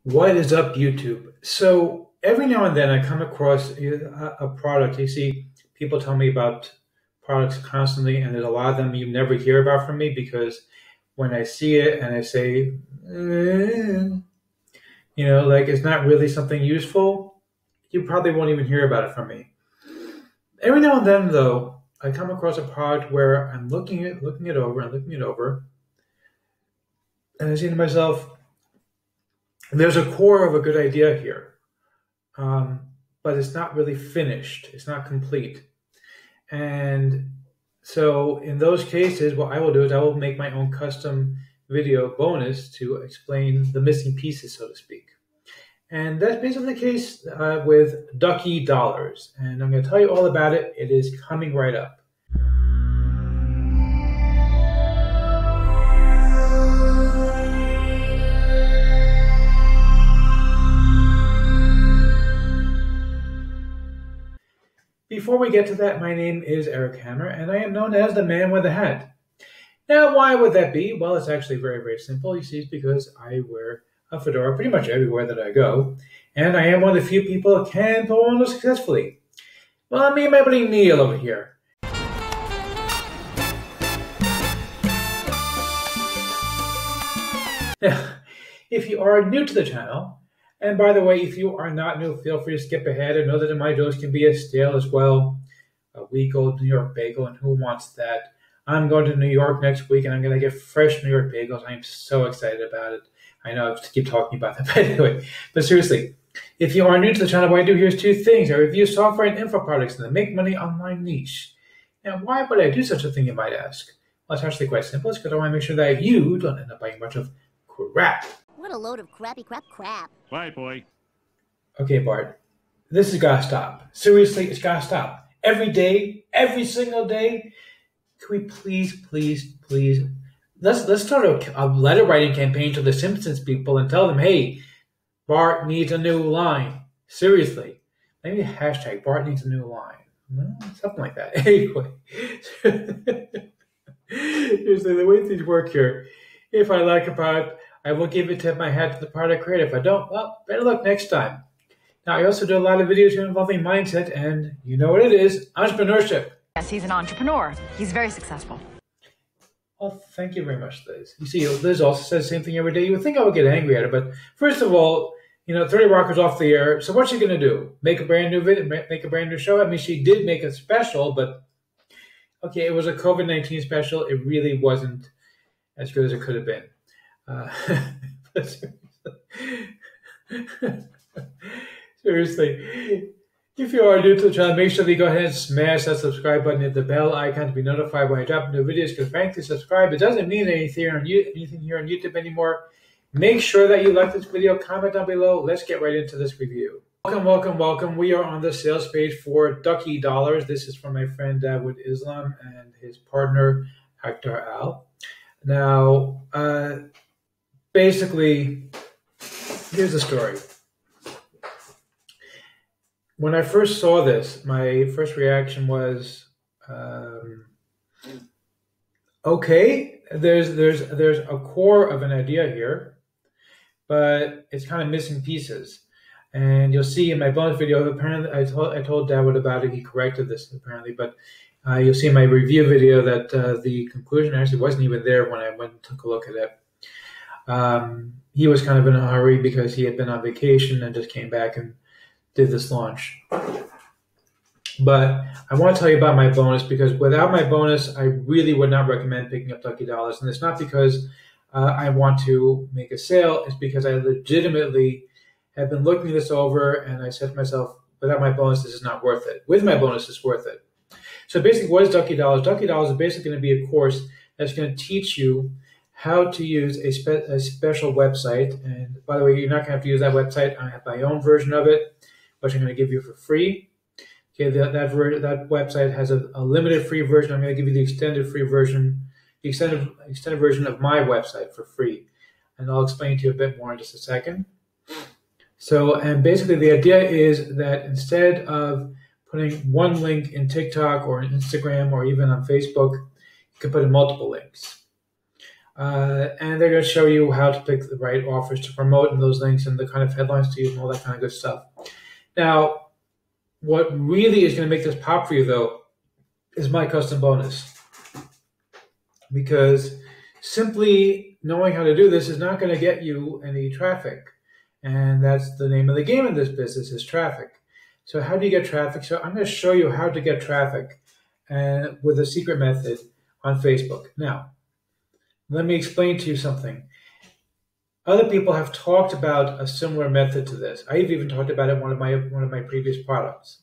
What is up, YouTube? So every now and then I come across a product. You see, people tell me about products constantly, and there's a lot of them you never hear about from me because when I see it and I say, like it's not really something useful, you probably won't even hear about it from me. Every now and then, though, I come across a product where I'm looking it over and looking it over, and I say to myself, there's a core of a good idea here. um, but it's not really finished. It's not complete. And so in those cases, what I will do is I will make my own custom video bonus to explain the missing pieces, so to speak. And that's basically the case with Ducky Dollars. And I'm going to tell you all about it. It is coming right up. Before we get to that, my name is Eric Hammer, and I am known as the Man with the Hat. Now, why would that be? Well, it's actually very, very simple. You see, it's because I wear a fedora pretty much everywhere that I go, and I am one of the few people that can pull one successfully. Well, me and my buddy Neil over here. Now, if you are new to the channel, and by the way, if you are not new, feel free to skip ahead. I know that my jokes can be as stale as well. A week-old New York bagel, and who wants that? I'm going to New York next week, and I'm going to get fresh New York bagels. I'm so excited about it. I know I have to keep talking about that, but anyway. But seriously, if you are new to the channel, what I do here is two things. I review software and info products in the make money online niche. Now, why would I do such a thing, you might ask? Well, it's actually quite simple. It's because I want to make sure that you don't end up buying a bunch of crap. What a load of crappy crap. Bye, boy. Okay, Bart. This has got to stop. Seriously, it's got to stop. Every day, every single day. Can we please, let's start a letter writing campaign to the Simpsons people and tell them, hey, Bart needs a new line. Seriously. Maybe a hashtag Bart needs a new line. No, something like that. Anyway. Seriously, the way things work here, if I like a product, I will give it tip my hat to the product creator. If I don't, well, better luck next time. Now, I also do a lot of videos involving mindset, and you know what it is, entrepreneurship. Yes, he's an entrepreneur. He's very successful. Well, thank you very much, Liz. You see, Liz also says the same thing every day. You would think I would get angry at her, but first of all, 30 Rock is off the air, so what's she going to do? Make a brand new video, make a brand new show? I mean, she did make a special, but, okay, it was a COVID-19 special. It really wasn't as good as it could have been. Seriously, if you are new to the channel, make sure that you go ahead and smash that subscribe button, hit the bell icon to be notified when I drop new videos, because frankly, subscribe, it doesn't mean anything here on YouTube anymore. Make sure that you like this video, comment down below. Let's get right into this review. Welcome. We are on the sales page for Ducky Dollars. This is from my friend Dawood Islam and his partner, Hector Al. Now, basically, here's the story. When I first saw this, my first reaction was, okay, there's a core of an idea here, but it's kind of missing pieces. And you'll see in my bonus video, apparently I told Dawood about it. He corrected this apparently, but you'll see in my review video that the conclusion actually wasn't even there when I went and took a look at it. He was kind of in a hurry because he had been on vacation and just came back and did this launch. But I want to tell you about my bonus, because without my bonus, I really would not recommend picking up Ducky Dollars. And it's not because I want to make a sale. It's because I legitimately have been looking this over, and I said to myself, without my bonus, this is not worth it. With my bonus, it's worth it. So basically, what is Ducky Dollars? Ducky Dollars is basically going to be a course that's going to teach you how to use a special website. And by the way, you're not going to have to use that website. I have my own version of it, which I'm going to give you for free. Okay, that website has a limited free version. I'm going to give you the extended free version, the extended version of my website for free. And I'll explain to you a bit more in just a second. So, and basically the idea is that instead of putting one link in TikTok or in Instagram or even on Facebook, you can put in multiple links. And they're going to show you how to pick the right offers to promote and those links and the kind of headlines to use and all that kind of good stuff. Now, what really is going to make this pop for you, though, is my custom bonus. Because simply knowing how to do this is not going to get you any traffic. And that's the name of the game in this business, is traffic. So how do you get traffic? So I'm going to show you how to get traffic with a secret method on Facebook. Now, let me explain to you something. Other people have talked about a similar method to this. I've even talked about it in one of my previous products.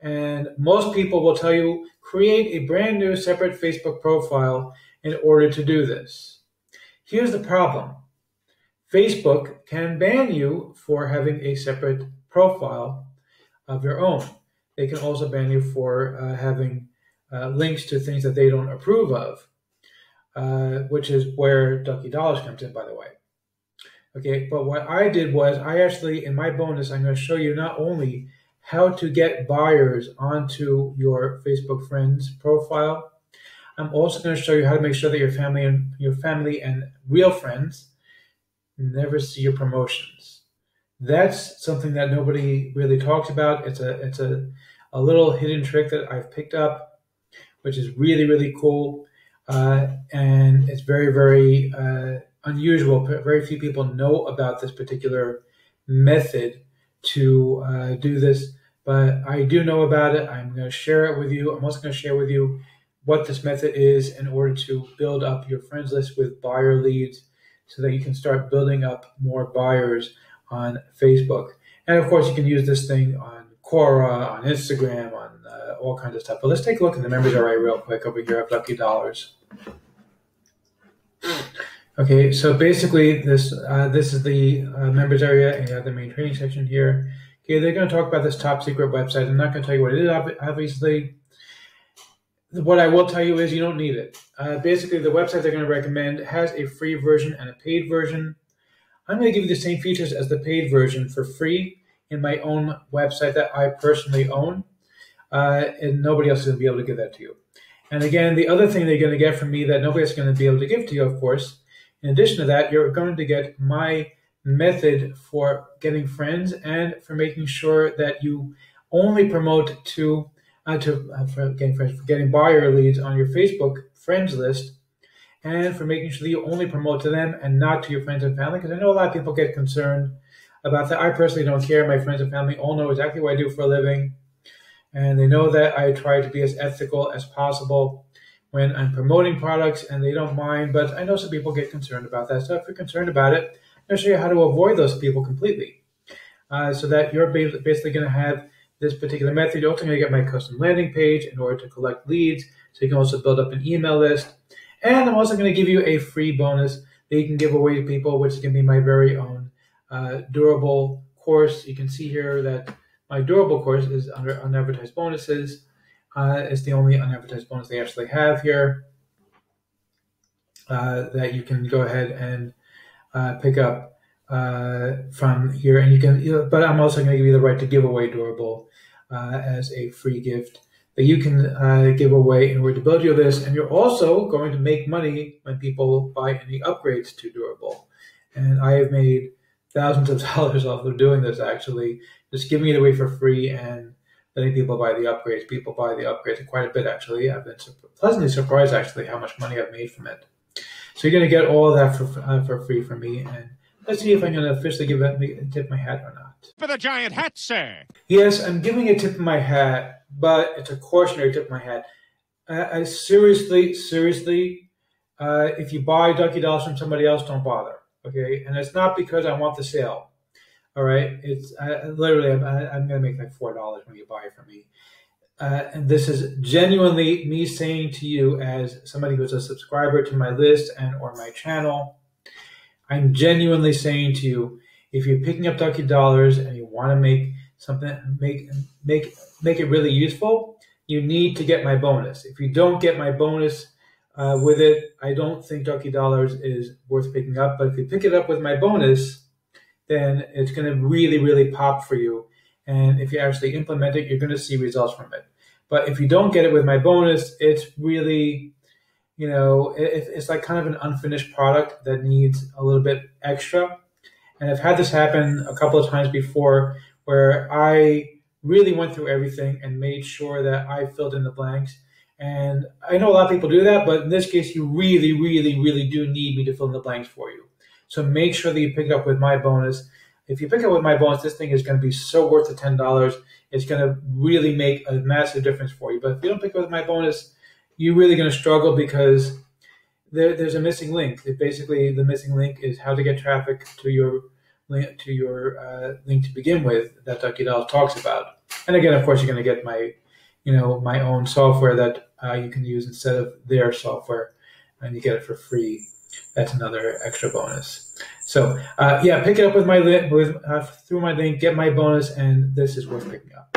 And most people will tell you, create a brand new separate Facebook profile in order to do this. Here's the problem. Facebook can ban you for having a separate profile of your own. They can also ban you for having links to things that they don't approve of, which is where Ducky Dollars comes in, by the way. Okay, but what I did was I actually, in my bonus, I'm going to show you not only how to get buyers onto your Facebook friends profile, I'm also going to show you how to make sure that your family and real friends never see your promotions. That's something that nobody really talks about. It's a little hidden trick that I've picked up, which is really, really cool. And it's very, very unusual. Very few people know about this particular method to do this, but I do know about it. I'm going to share it with you. I'm also going to share with you what this method is in order to build up your friends list with buyer leads so that you can start building up more buyers on Facebook. And of course, you can use this thing on Quora, on Instagram, on all kinds of stuff. But let's take a look at the members array real quick over here of Ducky Dollars. Okay, so basically this is the members area, and you have the main training section here. Okay, they're going to talk about this top secret website. I'm not going to tell you what it is, obviously. What I will tell you is you don't need it. Basically, the website they're going to recommend has a free version and a paid version. I'm going to give you the same features as the paid version for free in my own website that I personally own, and nobody else is going to be able to give that to you. And again, the other thing they're going to get from me that nobody else is going to be able to give to you, of course, in addition to that, you're going to get my method for getting friends and for making sure that you only promote for getting buyer leads on your Facebook friends list, and for making sure that you only promote to them and not to your friends and family, because I know a lot of people get concerned about that. I personally don't care. My friends and family all know exactly what I do for a living, and they know that I try to be as ethical as possible when I'm promoting products, and they don't mind, but I know some people get concerned about that. So if you're concerned about it, I'm going to show you how to avoid those people completely, so that you're basically going to have this particular method. You're also going to get my custom landing page in order to collect leads, so you can also build up an email list. And I'm also going to give you a free bonus that you can give away to people, which is going to be my very own durable course. You can see here that my durable course is under unadvertised bonuses. It's the only unadvertised bonus they actually have here that you can go ahead and pick up from here. And you can, but I'm also going to give you the right to give away durable as a free gift that you can give away in order to build your list. And you're also going to make money when people buy any upgrades to durable. And I have made thousands of dollars off of doing this, actually, just giving it away for free and letting people buy the upgrades. People buy the upgrades quite a bit, actually. I've been pleasantly surprised, actually, how much money I've made from it. So you're going to get all of that for free from me. And let's see if I'm going to officially tip my hat or not. Tip of the giant hat, sir. Yes, I'm giving a tip of my hat, but it's a cautionary tip of my hat. I seriously, if you buy Ducky Dolls from somebody else, don't bother. Okay, and it's not because I want the sale. All right, it's literally I'm going to make like $4 when you buy it from me. And this is genuinely me saying to you, as somebody who's a subscriber to my list or my channel, I'm genuinely saying to you, if you're picking up Ducky Dollars and you want to make something, make it really useful, you need to get my bonus. If you don't get my bonus with it, I don't think Ducky Dollars is worth picking up. But if you pick it up with my bonus, then it's going to really, really pop for you. And if you actually implement it, you're going to see results from it. But if you don't get it with my bonus, it's really, it's like kind of an unfinished product that needs a little bit extra. And I've had this happen a couple of times before where I really went through everything and made sure that I filled in the blanks. And I know a lot of people do that, but in this case, you really, really, really do need me to fill in the blanks for you. So make sure that you pick it up with my bonus. If you pick it up with my bonus, this thing is going to be so worth the $10. It's going to really make a massive difference for you. But if you don't pick it up with my bonus, you're really going to struggle because there's a missing link. Basically, the missing link is how to get traffic to your link to begin with that Ducky Dolls talks about. And again, of course, you're going to get my own software that you can use instead of their software, and you get it for free. That's another extra bonus. So pick it up with through my link, get my bonus, and this is worth picking up.